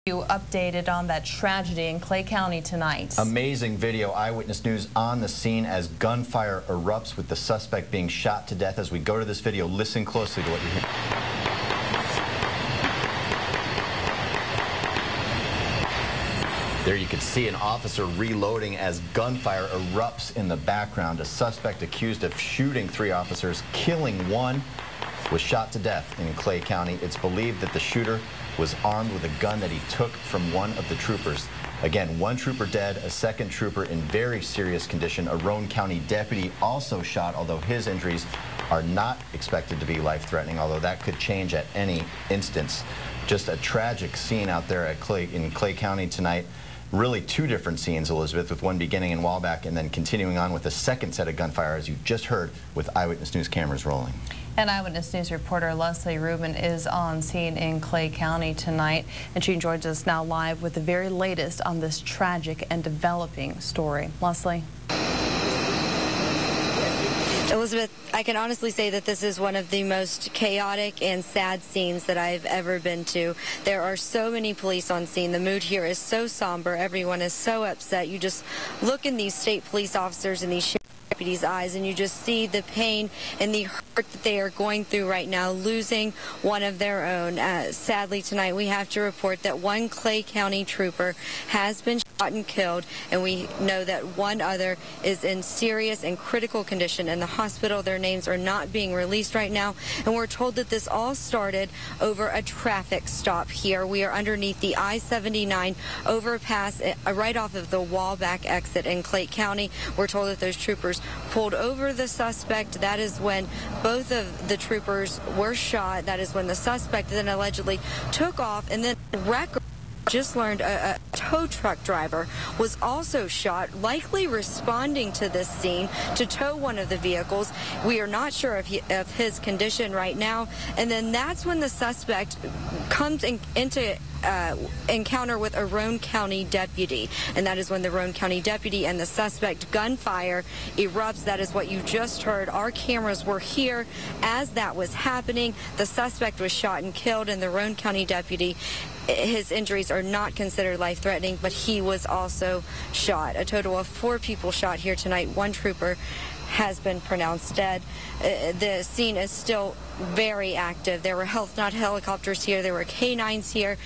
You updated on that tragedy in Clay County tonight. Amazing video. Eyewitness News on the scene as gunfire erupts with the suspect being shot to death. As we go to this video, listen closely to what you hear. There you can see an officer reloading as gunfire erupts in the background. A suspect accused of shooting 3 officers, killing 1, was shot to death in Clay County. It's believed that the shooter was armed with a gun that he took from one of the troopers. Again, 1 trooper dead, a 2nd trooper in very serious condition. A Roane County deputy also shot, although his injuries are not expected to be life-threatening, although that could change at any instance. Just a tragic scene out there in Clay County tonight. Really 2 different scenes, Elizabeth, with one beginning in Walback and then continuing on with a 2nd set of gunfire, as you just heard, with Eyewitness News cameras rolling. And Eyewitness News reporter Leslie Rubin is on scene in Clay County tonight, and she joins us now live with the very latest on this tragic and developing story. Leslie. Elizabeth, I can honestly say that this is one of the most chaotic and sad scenes that I've ever been to. There are so many police on scene. The mood here is so somber. Everyone is so upset. You just look in these state police officers and these sheriff deputies' eyes, and you just see the pain and the hurt that they are going through right now, losing one of their own. Sadly, tonight we have to report that 1 Clay County trooper has been shot and killed, and we know that 1 other is in serious and critical condition in the hospital. Their names are not being released right now, and we're told that this all started over a traffic stop here. We are underneath the I-79 overpass right off of the Walback exit in Clay County. We're told that those troopers pulled over the suspect. That is when both of the troopers were shot. That is when the suspect then allegedly took off, and then just learned a tow truck driver was also shot, likely responding to this scene to tow one of the vehicles. We are not sure of his condition right now. And then that's when the suspect comes into encounter with a Roane County deputy, and that is when the Roane County deputy and the suspect gunfire erupts. That is what you just heard. Our cameras were here as that was happening. The suspect was shot and killed, and the Roane County deputy, his injuries are not considered life-threatening, but he was also shot. A total of 4 people shot here tonight. 1 trooper has been pronounced dead. The scene is still very active. There were not helicopters here. There were canines here.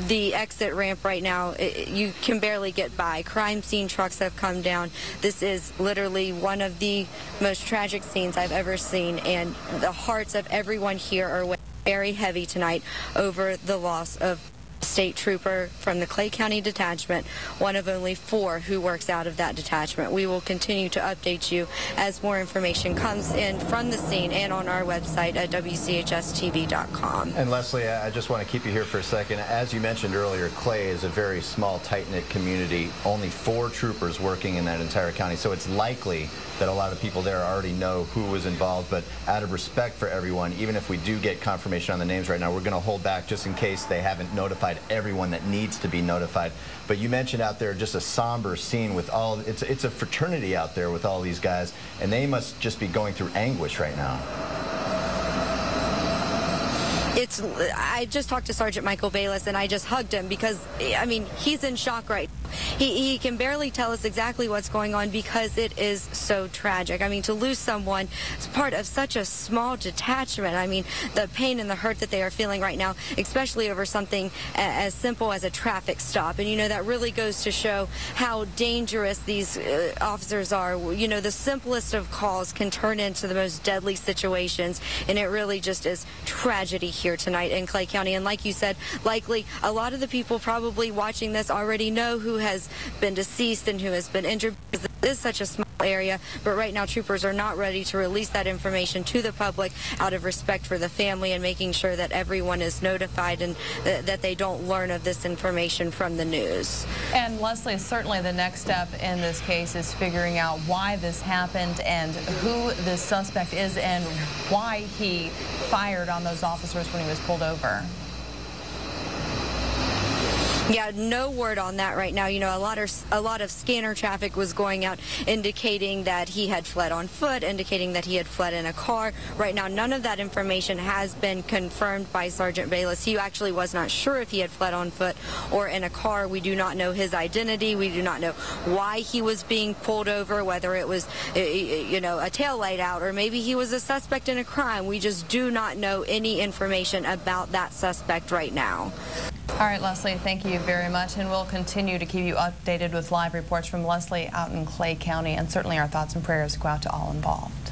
The exit ramp right now, you can barely get by. Crime scene trucks have come down. This is literally one of the most tragic scenes I've ever seen, and the hearts of everyone here are very heavy tonight over the loss of state trooper from the Clay County detachment, one of only 4 who works out of that detachment. We will continue to update you as more information comes in from the scene and on our website at WCHSTV.com. And Leslie, I just want to keep you here for a second. As you mentioned earlier, Clay is a very small, tight-knit community. Only 4 troopers working in that entire county, so it's likely that a lot of people there already know who was involved. But out of respect for everyone, even if we do get confirmation on the names right now, we're going to hold back just in case they haven't notified everyone that needs to be notified. But you mentioned out there just a somber scene with all, it's a fraternity out there with all these guys, and they must just be going through anguish right now. I just talked to Sergeant Michael Bayless, and I just hugged him because, I mean, he's in shock right now. He can barely tell us exactly what's going on because it is so tragic. I mean, to lose someone as part of such a small detachment, I mean, the pain and the hurt that they are feeling right now, especially over something as simple as a traffic stop. And, you know, that really goes to show how dangerous these officers are. You know, the simplest of calls can turn into the most deadly situations, and it really just is tragedy here tonight in Clay County. And like you said, likely a lot of the people probably watching this already know who has been deceased and who has been injured, because it is such a small area. But right now troopers are not ready to release that information to the public out of respect for the family and making sure that everyone is notified and that they don't learn of this information from the news. And Leslie, certainly the next step in this case is figuring out why this happened and who this suspect is and why he fired on those officers when he was pulled over. Yeah, no word on that right now. You know, a lot of scanner traffic was going out indicating that he had fled on foot, indicating that he had fled in a car. Right now, none of that information has been confirmed by Sergeant Bayless. He actually was not sure if he had fled on foot or in a car. We do not know his identity. We do not know why he was being pulled over, whether it was, you know, a tail light out, or maybe he was a suspect in a crime. We just do not know any information about that suspect right now. All right, Leslie, thank you very much, and we'll continue to keep you updated with live reports from Leslie out in Clay County, and certainly our thoughts and prayers go out to all involved.